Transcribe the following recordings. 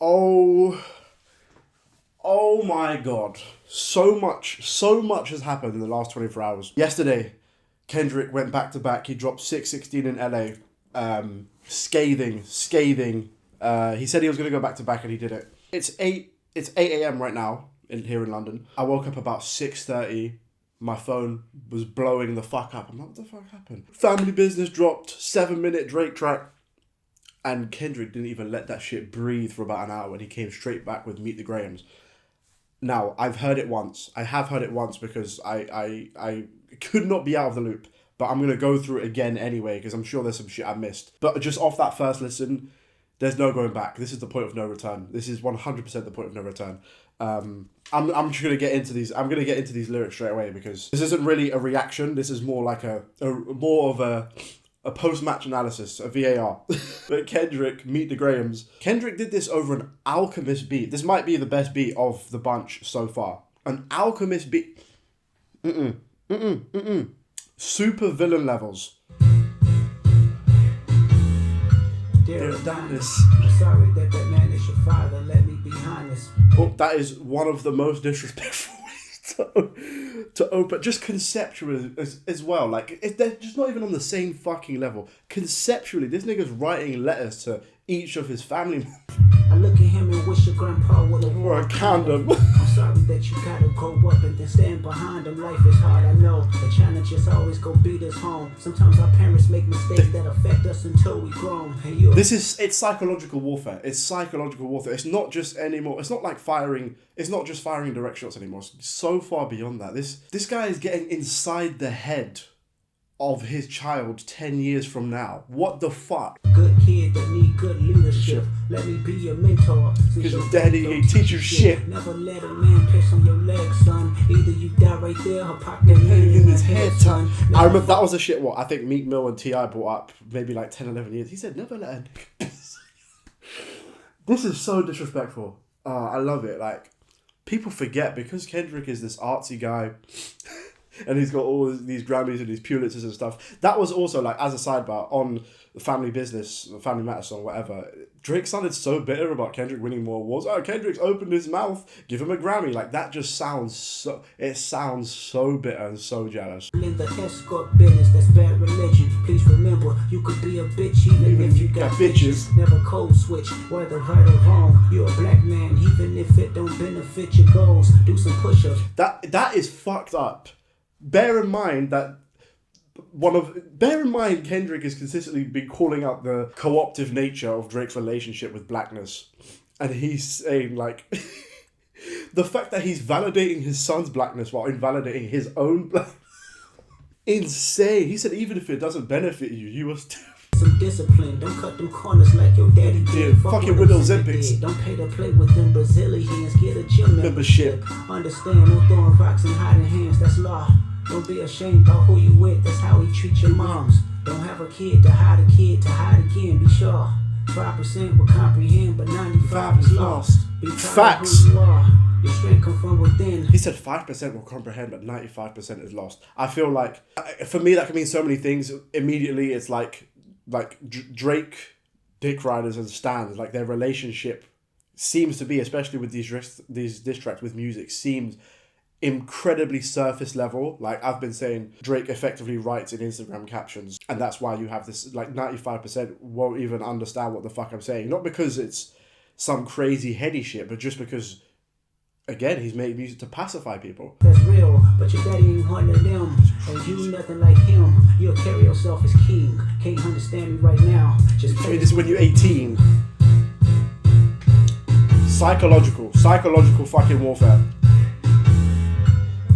Oh my God. So much has happened in the last 24 hours. Yesterday, Kendrick went back to back. He dropped 616 in LA. Scathing. He said he was going to go back to back and he did it. It's 8 a.m. right now here in London. I woke up about 6:30. My phone was blowing the fuck up. I'm like, what the fuck happened? Family Business dropped 7-minute Drake track. And Kendrick didn't even let that shit breathe for about an hour when he came straight back with Meet the Grahams. Now, I've heard it once. I have heard it once because I could not be out of the loop. But I'm going to go through it again anyway because I'm sure there's some shit I missed. But just off that first listen, there's no going back. This is the point of no return. This is 100% the point of no return. I'm just going to get into these. I'm going to get into these lyrics straight away because this isn't really a reaction. This is more like more of a post-match analysis, a VAR. But Kendrick, Meet the Grahams. Kendrick did this over an Alchemist beat. This might be the best beat of the bunch so far. An Alchemist beat. Super villain levels. Dear Adonis, I'm sorry that man is your father. Let me be honest. Oh, that is one of the most disrespectful ways to open. Just conceptually as well. Like, they're just not even on the same fucking level. Conceptually, this nigga's writing letters to each of his family members. I look at him and wish your grandpa would have Or a condom. I'm sorry that you gotta grow up and then stand behind him. Life is hard, I know. The challenges always go beat us home. Sometimes our parents make mistakes that affect us until we grown. Hey, it's psychological warfare. It's psychological warfare. It's not just anymore. It's not like firing. It's not just firing direct shots anymore. It's so far beyond that. This guy is getting inside the head of his child 10 years from now. What the fuck? Good kid that need good leadership. Let me be your mentor. Because your daddy ain't teach you shit. Never let a man piss on your leg, son. Either you die right there or pop that man in his head, son. I remember that was a shit what I think Meek Mill and T.I. brought up maybe like 10, 11 years. He said, never let a nigga piss. This is so disrespectful. I love it. Like, people forget because Kendrick is this artsy guy. And he's got all these Grammys and these Pulitzers and stuff. That was also, like, as a sidebar, on the Family Business, the Family Matters song, whatever, Drake sounded so bitter about Kendrick winning more awards. Oh, Kendrick's opened his mouth, give him a Grammy. Like, that just sounds so bitter and so jealous. In the escort business, that's bad religion. Please remember, you could be a bitch even if you got bitches. Never code switch, whether right or wrong. You're a black man, even if it don't benefit your goals. Do some push-ups. That is fucked up. Bear in mind Kendrick has consistently been calling out the co-optive nature of Drake's relationship with blackness. And he's saying, like, the fact that he's validating his son's blackness while invalidating his own blackness. Insane. He said, even if it doesn't benefit you, you must... Some discipline, don't cut them corners like your daddy did. Fucking with those Olympics. Don't pay to play with them Brazilians, get a gym membership. Understand, no throwing rocks and hiding hands, that's law. Don't be ashamed about who you with, that's how he treat your moms. Don't have a kid to hide again, be sure. 5% will comprehend, but 95 is lost. Be Facts. Who you are. Your strength come from within. He said 5% will comprehend, but 95% is lost. I feel like, for me, that can mean so many things. Immediately, it's like Drake, Dick Riders and Stans, like their relationship seems to be, especially with these diss tracks with music, seems incredibly surface level. Like I've been saying, Drake effectively writes in Instagram captions, and that's why you have this, like 95% won't even understand what the fuck I'm saying. Not because it's some crazy heady shit, but just because, again, he's made music to pacify people. That's real, but your daddy ain't one of them, and you nothing like him. You'll carry yourself as king. Can't understand me right now. Just play this when you're 18. Psychological fucking warfare.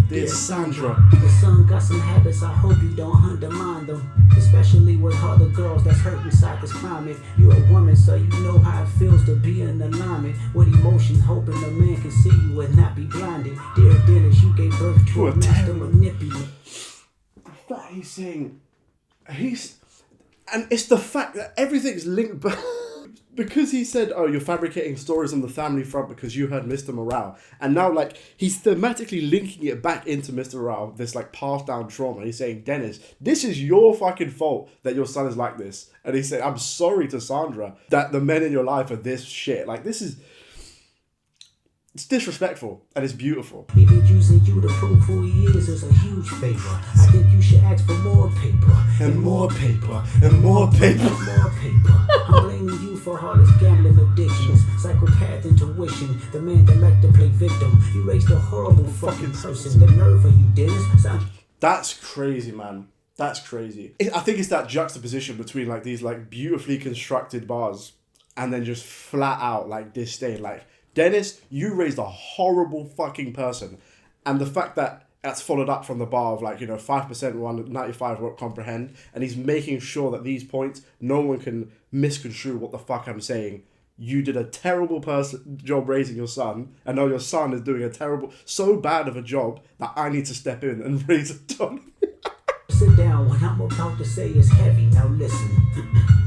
Dear Sandra. Your son got some habits, I hope you don't undermine them. Especially with other girls that's hurt inside this climate. You're a woman, so you know how it feels to be in alignment with emotion, hoping a man can see you and not be blinded. Dear Dennis, you gave birth to a master manipulator. That he's saying, and it's the fact that everything's linked back. because he said, oh, you're fabricating stories on the family front because you heard Mr. Morale. And now, like, he's thematically linking it back into Mr. Morale, this, like, passed down trauma. He's saying, Dennis, this is your fucking fault that your son is like this. And he said, I'm sorry to Sandra that the men in your life are this shit. Like, this is... It's disrespectful and it's beautiful. Even using you to prove who he is a huge favor. I think you should ask for more paper. And more paper. And more paper. More paper. I'm blaming you for Harley's gambling addictions, psychopath intuition, the man that liked to play victim. You raised a horrible fucking person. The nerve of you, Dennis. That's crazy, man. That's crazy. I think it's that juxtaposition between like these like beautifully constructed bars and then just flat out like disdain. Like, Dennis, you raised a horrible fucking person. And the fact that that's followed up from the bar of like, 5% won, 95 won't comprehend. And he's making sure that these points, no one can misconstrue what the fuck I'm saying. You did a terrible job raising your son. And now your son is doing so bad of a job that I need to step in and raise a ton. Sit down, what I'm about to say is heavy. Now listen.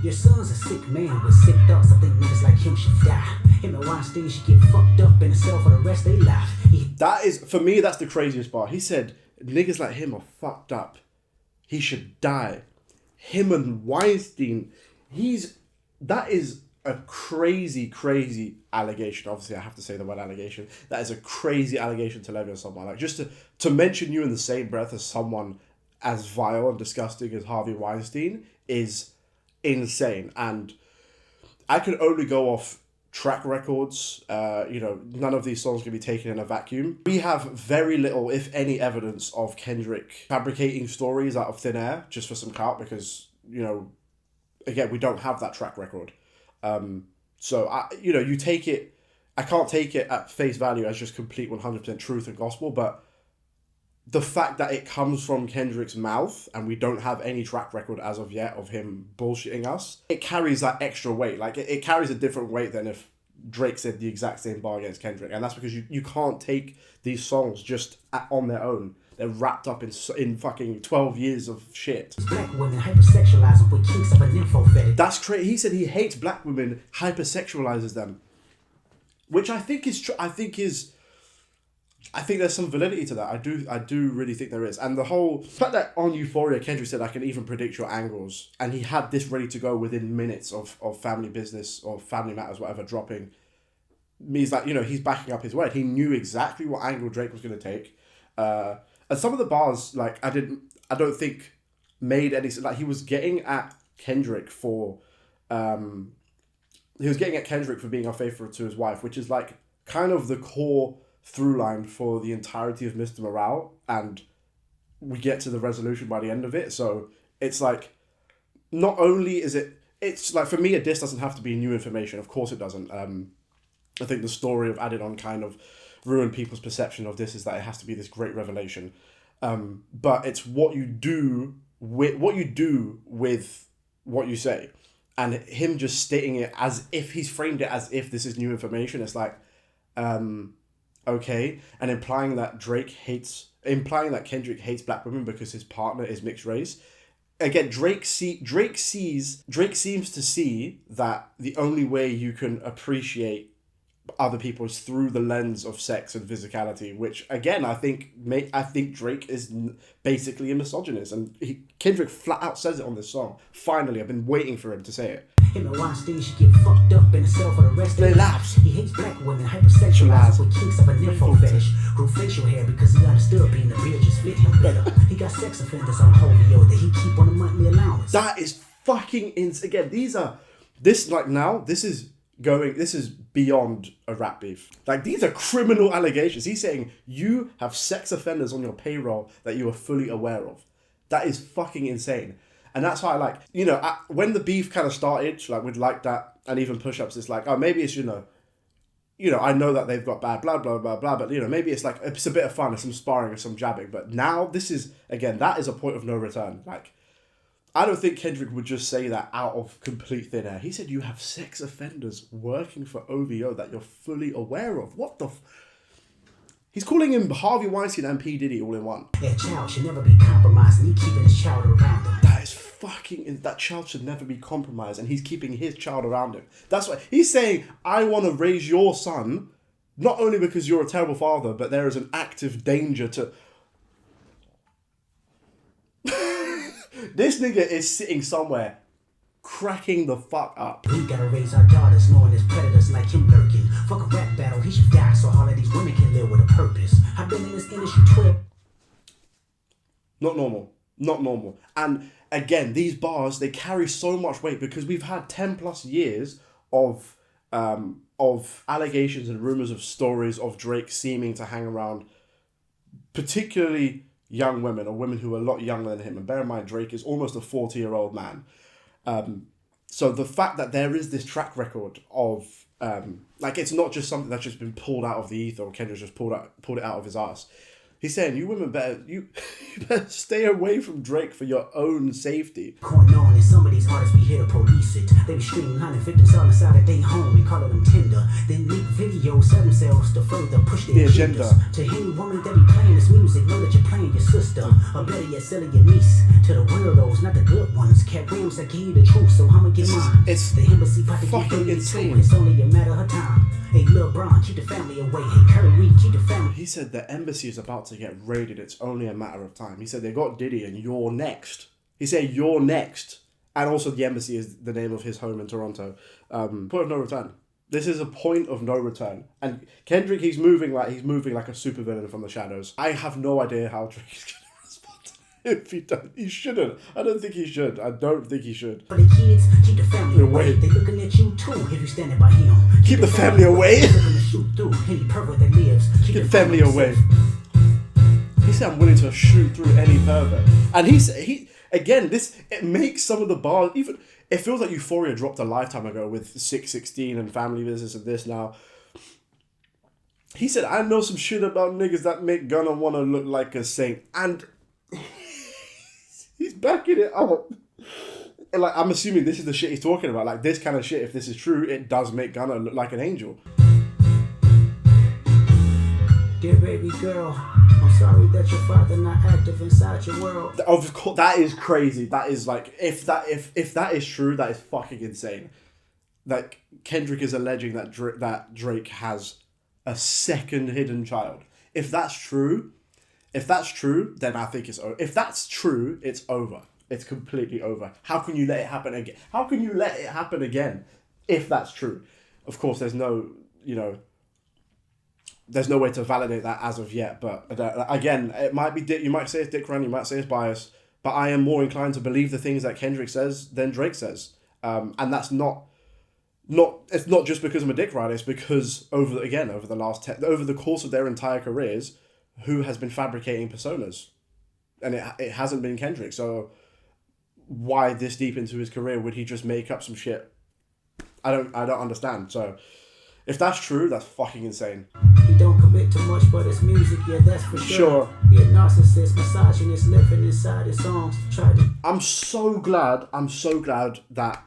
Your son's a sick man with sick thoughts. I think niggas like him should die. Him and Weinstein should get fucked up in a cell for the rest of their life. That is, for me, that's the craziest part. He said, niggas like him are fucked up. He should die. Him and Weinstein, that is a crazy, crazy allegation. Obviously, I have to say the word allegation. That is a crazy allegation to levy on someone. Like, just to mention you in the same breath as someone as vile and disgusting as Harvey Weinstein is insane. And I can only go off track records. None of these songs can be taken in a vacuum. We have very little, if any, evidence of Kendrick fabricating stories out of thin air just for some clout because, again, we don't have that track record. You take it, I can't take it at face value as just complete 100% truth and gospel, but the fact that it comes from Kendrick's mouth and we don't have any track record as of yet of him bullshitting us, it carries that extra weight. Like, it carries a different weight than if Drake said the exact same bar against Kendrick. And that's because you can't take these songs just on their own. They're wrapped up in fucking 12 years of shit. Black women hypersexualize with kinks of an info fetish. That's crazy. He said he hates black women, hypersexualizes them. Which I think is true. I think there's some validity to that. I do really think there is. And the whole fact that on Euphoria, Kendrick said, I can even predict your angles. And he had this ready to go within minutes of Family Business or Family Matters, whatever, dropping. Means that, he's backing up his word. He knew exactly what angle Drake was going to take. And some of the bars, like, I don't think made any sense. Like, he was getting at Kendrick for being unfaithful to his wife, which is like kind of the core through line for the entirety of Mr. Morale, and we get to the resolution by the end of it. So it's like, not only is it's like, for me, a diss doesn't have to be new information. Of course it doesn't. I think the story of Added On kind of ruined people's perception of this, is that it has to be this great revelation. But it's what you do with what you say. And him just stating it as if he's framed it as if this is new information. It's like, okay, and implying that Kendrick hates black women because his partner is mixed race. Again, Drake seems to see that the only way you can appreciate other people is through the lens of sex and physicality, which again I think Drake is basically a misogynist, and Kendrick flat out says it on this song. Finally, I've been waiting for him to say it. Him and Weinstein should get fucked up in a cell for the rest of their lives. He hates black women, hypersexualized with kinks of an info fetish. Grew facial hair because he understood being a beard just fit him better. He got sex offenders on Hovio that he keep on a monthly allowance. That is fucking insane. Again, this is beyond a rap beef. Like, these are criminal allegations. He's saying you have sex offenders on your payroll that you are fully aware of. That is fucking insane. And that's why, like, when the beef kind of started, like, with Like That and even Push-Ups, it's like, oh, maybe it's, I know that they've got bad, blah, blah, blah, blah, but, maybe it's like, it's a bit of fun, some sparring or some jabbing. But now, this is, again, that is a point of no return. Like, I don't think Kendrick would just say that out of complete thin air. He said you have sex offenders working for OVO that you're fully aware of. What the He's calling him Harvey Weinstein and P. Diddy all in one. That child should never be compromised, and he keeping his child around him. That is that child should never be compromised, and he's keeping his child around him. That's why he's saying, I want to raise your son, not only because you're a terrible father, but there is an active danger to... This nigga is sitting somewhere cracking the fuck up. We gotta raise our daughters knowing there's predators like him lurking. Fuck a rap battle, he should die so all of these women can live with a purpose. I've been in this industry 12... Not normal. And again, these bars, they carry so much weight because we've had 10 plus years of allegations and rumors of stories of Drake seeming to hang around particularly young women or women who are a lot younger than him. And bear in mind, Drake is almost a 40-year-old man. So the fact that there is this track record of, it's not just something that's just been pulled out of the ether or Kendrick just pulled it out of his ass. He's saying, you women you better stay away from Drake for your own safety. Going on, and some of these artists be here to police it. They be streaming 100 victims all inside of their home. We call them Tinder. Then leak videos, sell themselves to further push their agendas. To any woman that be playing this music, know that you're playing your sister. Or better yet, selling your niece. To the weirdos, not the good ones. Cat Williams that give you the truth, so I'ma get mine. It's the embassy about to fucking get insane. It's only a matter of time. Hey, Lil Bron, keep the family away. Hey, Curry, keep the family. He said the embassy is about to get raided. It's only a matter of time. He said they got Diddy and you're next. He said you're next. And also the embassy is the name of his home in Toronto. Point of no return. This is a point of no return. And Kendrick, he's moving like a supervillain from the shadows. I have no idea how Drake is going to respond to it if he does. He shouldn't. I don't think he should. I don't think he should. For the kids, keep the family away. They looking at you too if you standing by him. Keep the family away. Shoot through any pervert that lives. Keep the family away. He said, I'm willing to shoot through any pervert. And it makes some of the bars, even, it feels like Euphoria dropped a lifetime ago with 616 and Family Business and this now. He said, I know some shit about niggas that make Gunna want to look like a saint. And he's backing it up. And I'm assuming this is the shit he's talking about. Like, this kind of shit, if this is true, it does make Gunna look like an angel. Dear baby girl, I'm sorry that your father not active inside your world. Of course, that is crazy. That is like, if that is true, that is fucking insane. Like, Kendrick is alleging that Drake has a second hidden child. If that's true, then I think it's over. If that's true, it's over. It's completely over. How can you let it happen again? How can you let it happen again if that's true? Of course, there's no way to validate that as of yet. But again, it might be you might say it's dick run, you might say it's bias, but I am more inclined to believe the things that Kendrick says than Drake says. And that's it's not just because I'm a dick rider. It's because over the course of their entire careers, who has been fabricating personas, and it hasn't been Kendrick. So why this deep into his career would he just make up some shit? I don't understand. So if that's true, that's fucking insane. He don't commit too much, but it's music, yeah, that's for sure. He a narcissist, misogynist, living inside his songs. I'm so glad that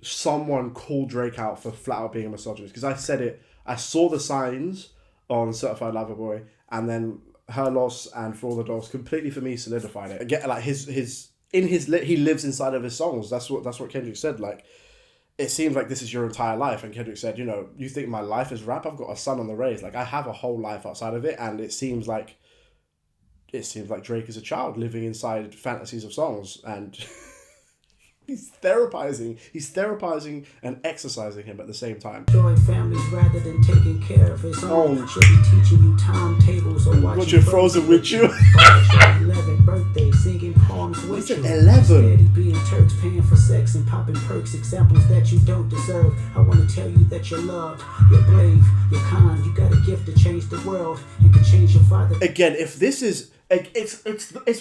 someone called Drake out for flat out being a misogynist, because I said it. I saw the signs on Certified Lover Boy, and then Her Loss and For All the Dogs completely for me solidified it. Again, like he lives inside of his songs. That's what Kendrick said. Like, it seems like this is your entire life. And Kendrick said, you think my life is rap? I've got a son on the raise. Like, I have a whole life outside of it, and it seems like Drake is a child living inside fantasies of songs, and he's therapizing and exercising him at the same time. Join families rather than taking care of his own. Should be teaching you timetables or watching Frozen with you. 11th birthday, singing poems with you. 11. Steady being Turks, paying for sex and popping perks, examples that you don't deserve. I want to tell you that you're loved, you're brave, you're kind. You got a gift to change the world and to change your father. Again, if this is it's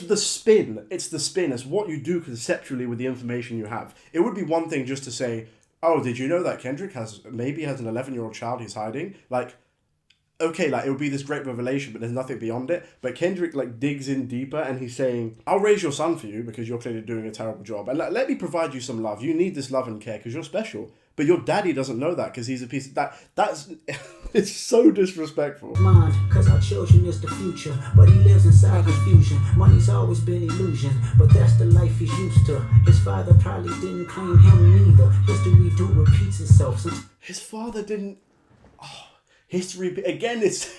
the spin. It's the spin. It's what you do conceptually with the information you have. It would be one thing just to say, oh, did you know that Kendrick has an 11-year-old child he's hiding? Like, okay, like, it would be this great revelation, but there's nothing beyond it. But Kendrick, like, digs in deeper, and he's saying, I'll raise your son for you because you're clearly doing a terrible job. And let me provide you some love. You need this love and care because you're special. But your daddy doesn't know that because he's a piece of... That's... It's so disrespectful. Mind, cause I children is the future, but he lives inside confusion. Money's always been illusion, but that's the life he's used to. His father probably didn't claim him neither. History do repeats itself. His father didn't. History again. It's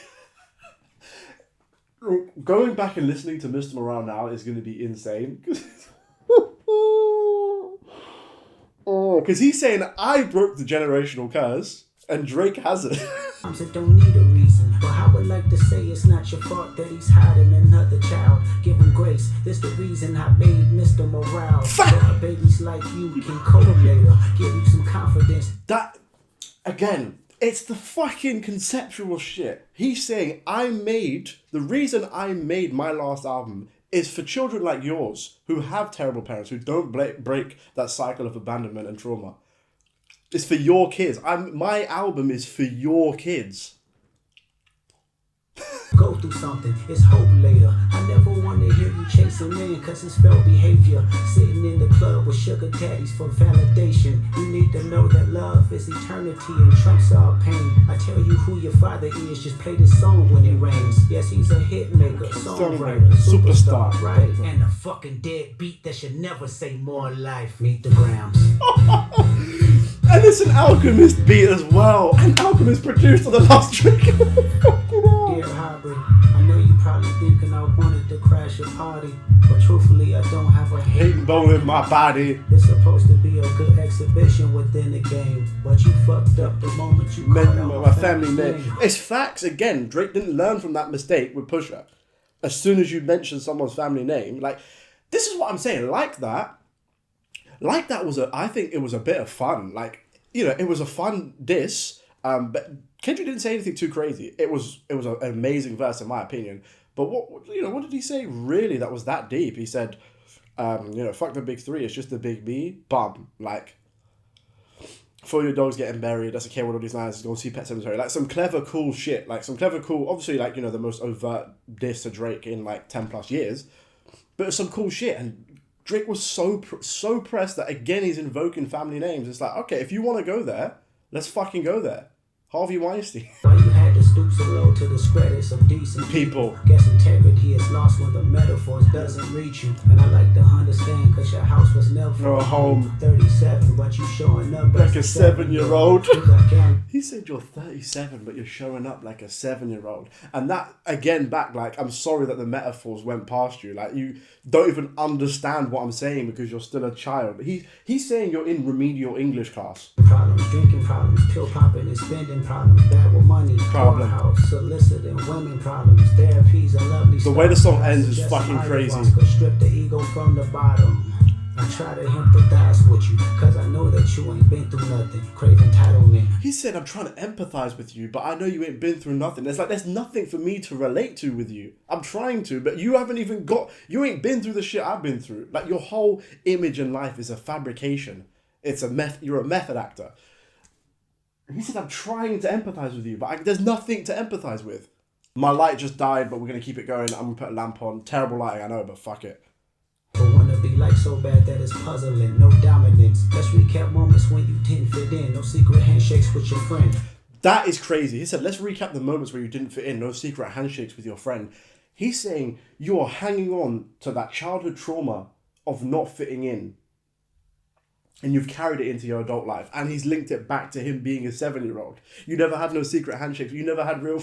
going back and listening to Mr. Morale now is going to be insane. Because he's saying I broke the generational curse and Drake hasn't. It don't need a reason, but I would like to say it's not your fault that he's hiding another child. Give him grace. This the reason I made Mr. Morale. So babies like you can cope later. Give you some confidence. That again. It's the fucking conceptual shit. He's saying the reason I made my last album is for children like yours who have terrible parents, who don't break that cycle of abandonment and trauma. It's for your kids. My album is for your kids. Go through something, it's hope later. I never want to hear you chasing men cause it's failed behavior. Sitting in the club with sugar daddies for validation. You need to know that love is eternity and trumps all pain. I tell you who your father is, just play this song when it rains. Yes, he's a hit maker, songwriter, superstar, right? And a fucking dead beat that should never say more life. Meet the Grams. And it's an Alchemist beat as well. And Alchemist produced on the last track. Dear Hybrid, I know you probably thinking I wanted to crash your party, but truthfully I don't have a hate bone in my body. It's supposed to be a good exhibition within the game, but you fucked up the moment you called out my family name. It's facts again. Drake didn't learn from that mistake with Pusha. As soon as you mention someone's family name, like this is what I'm saying. Like that was I think it was a bit of fun. Like, you know, it was a fun diss. But Kendrick didn't say anything too crazy. It was an amazing verse in my opinion. But what did he say really that was that deep? He said, fuck the big three, it's just the big me. Bum. Like, for your dogs getting buried, that's okay with all these lines, go see Pet Sematary. Like some clever, cool shit. Like some clever, cool, obviously like, the most overt diss to Drake in like 10 plus years. But it's some cool shit. And Drake was so pressed that again he's invoking family names. It's like, okay, if you want to go there, let's fucking go there. Harvey Weinstein. Why you had to stoop so low to discredit some decent people? Guess integrity is lost when the metaphors doesn't reach you. And I like to understand cause your house was never a home. 37, but you showing up like a 7-year-old. He said you're 37, but you're showing up like a 7-year-old. And that, again, back, like, I'm sorry that the metaphors went past you. Like, you don't even understand what I'm saying because you're still a child. He's saying you're in remedial English class. Problems, drinking problems, pill popping and spending problems, bad with money, problem, house, soliciting women problems, therapies and lovely The way the song ends is fucking crazy. Strip the ego from the bottom. I try to empathize with you, cause I know that you ain't been through nothing. Crave entitlement. He said, I'm trying to empathize with you, but I know you ain't been through nothing. It's like, there's nothing for me to relate to with you. I'm trying to, but you haven't even you ain't been through the shit I've been through. Like, your whole image in life is a fabrication. You're a method actor. He said, I'm trying to empathize with you, but there's nothing to empathize with. My light just died, but we're going to keep it going. I'm going to put a lamp on. Terrible lighting, I know, but fuck it. But wanna be like so bad that it's puzzling, no dominance. Let's recap moments when you didn't fit in, no secret handshakes with your friend. That is crazy. He said, let's recap the moments where you didn't fit in, no secret handshakes with your friend. He's saying you are hanging on to that childhood trauma of not fitting in. And you've carried it into your adult life. And he's linked it back to him being a 7-year-old. You never had no secret handshakes. You never had real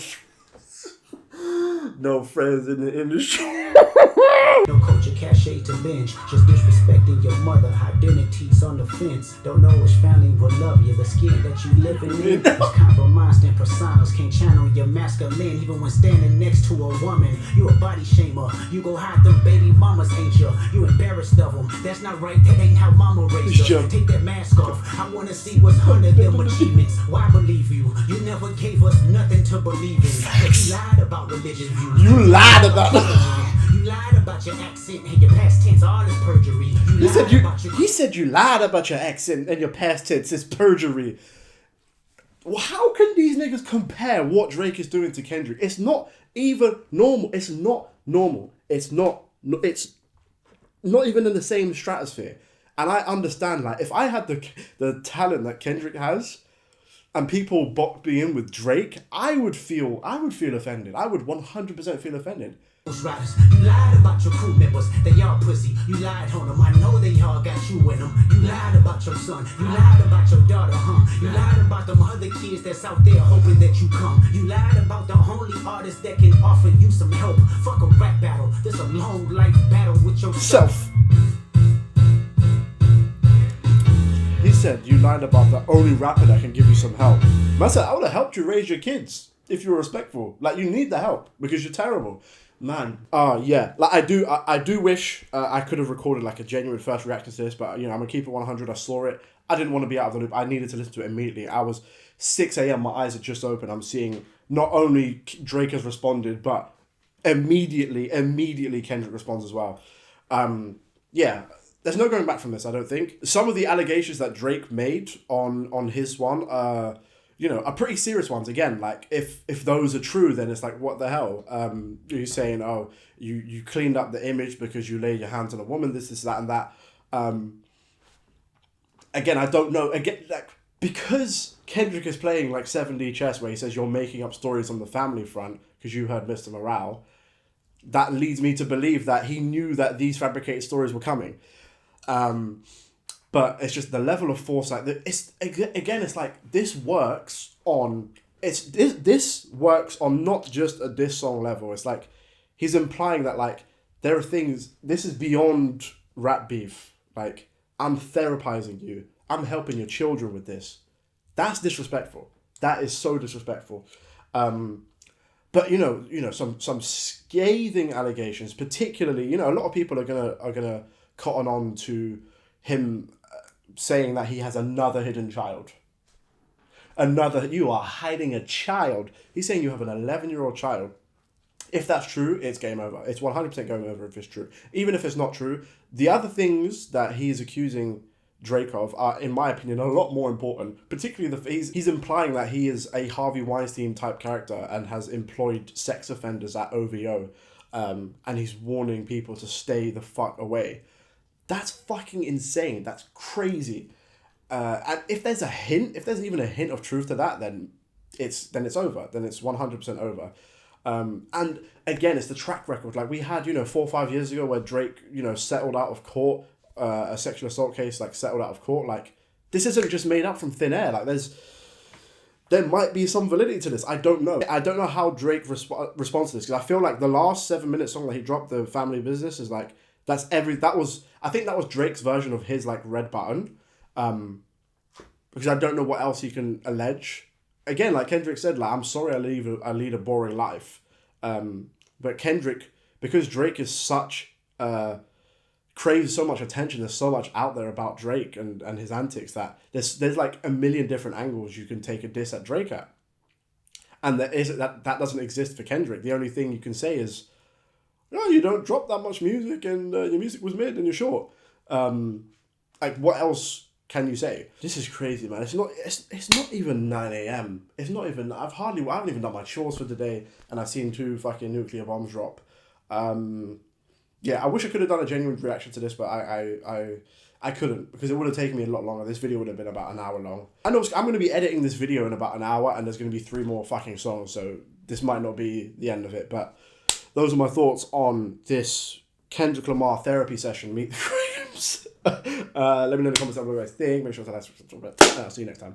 no friends in the industry. No culture cachet to bench, just disrespecting your mother. Identities on the fence. Don't know which family will love you. The skin that you living in is compromised and personas. Can't channel your masculine even when standing next to a woman. You a body shamer. You go hide them baby mamas, ain't you? You embarrassed of them. That's not right. That ain't how mama raised her. Take that mask off. I wanna see what's under them achievements. Why believe you? You never gave us nothing to believe in. You lied about religious views. You lied about that. You lied about your accent and your past tense, all is perjury. He said you lied about your accent and your past tense. It's perjury. Well, how can these niggas compare what Drake is doing to Kendrick? It's not even normal. It's not normal. It's not even in the same stratosphere. And I understand, like, if I had the talent that Kendrick has, and people box me in with Drake, I would feel offended. I would 100% feel offended. Riders. You lied about your crew members, they all pussy. You lied on them, I know they all got you in them. You lied about your son, you lied about your daughter, huh? You lied about them other kids that's out there hoping that you come. You lied about the only artist that can offer you some help. Fuck a rap battle, this a long life battle with yourself. He said you lied about the only rapper that can give you some help. Man said, I would have helped you raise your kids if you were respectful. Like, you need the help because you're terrible. Man, yeah, like I do wish I could have recorded like a genuine first reaction to this, but I'm gonna keep it 100. I saw it. I didn't want to be out of the loop. I needed to listen to it immediately. I was 6 a.m. My eyes are just open. I'm seeing not only Drake has responded, but immediately Kendrick responds as well. Yeah, there's no going back from this. I don't think some of the allegations that Drake made on his one are pretty serious ones. Again, like if those are true, then it's like, what the hell? You're saying, oh, you cleaned up the image because you laid your hands on a woman, this, that, and that. Again, I don't know. Again, like, because Kendrick is playing like 7D chess, where he says you're making up stories on the family front because you heard Mr. Morale, that leads me to believe that he knew that these fabricated stories were coming. But it's just the level of foresight that it's like this works on this works on not just a diss song level. It's like he's implying that like there are things, this is beyond rap beef. Like, I'm therapizing you. I'm helping your children with this. That's disrespectful. That is so disrespectful. But some scathing allegations, particularly, a lot of people are gonna cotton on to him saying that he has another hidden child. You are hiding a child. He's saying you have an 11-year-old child. If that's true, it's game over. It's 100% going over if it's true. Even if it's not true, the other things that he is accusing Drake of are, in my opinion, a lot more important. Particularly he's implying that he is a Harvey Weinstein type character and has employed sex offenders at OVO, and he's warning people to stay the fuck away. That's fucking insane. That's crazy. And if there's even a hint of truth to that, then it's over. Then it's 100% over. And again, it's the track record. Like we had, 4 or 5 years ago where Drake, settled out of court, a sexual assault case, like settled out of court. Like this isn't just made up from thin air. Like there might be some validity to this. I don't know. I don't know how Drake responds to this, because I feel like the last 7-minute song that he dropped, the Family Business, is like, I think that was Drake's version of his like red button. Because I don't know what else he can allege. Again, like Kendrick said, like, I'm sorry I lead a boring life. But Kendrick, because Drake is craves so much attention, there's so much out there about Drake and his antics that there's like a million different angles you can take a diss at Drake at. And that doesn't exist for Kendrick. The only thing you can say is, no, you don't drop that much music, and your music was mid and you're short. Like, what else can you say? This is crazy, man. It's not even 9 a.m. It's not even. I haven't even done my chores for today, and I've seen 2 fucking nuclear bombs drop. Yeah, I wish I could have done a genuine reaction to this, but I couldn't, because it would have taken me a lot longer. This video would have been about an hour long. I know I'm going to be editing this video in about an hour, and there's going to be 3 more fucking songs, so this might not be the end of it, but those are my thoughts on this Kendrick Lamar therapy session. Meet the Frames. Let me know in the comments down below what you guys think. Make sure to like, subscribe. I'll see you next time.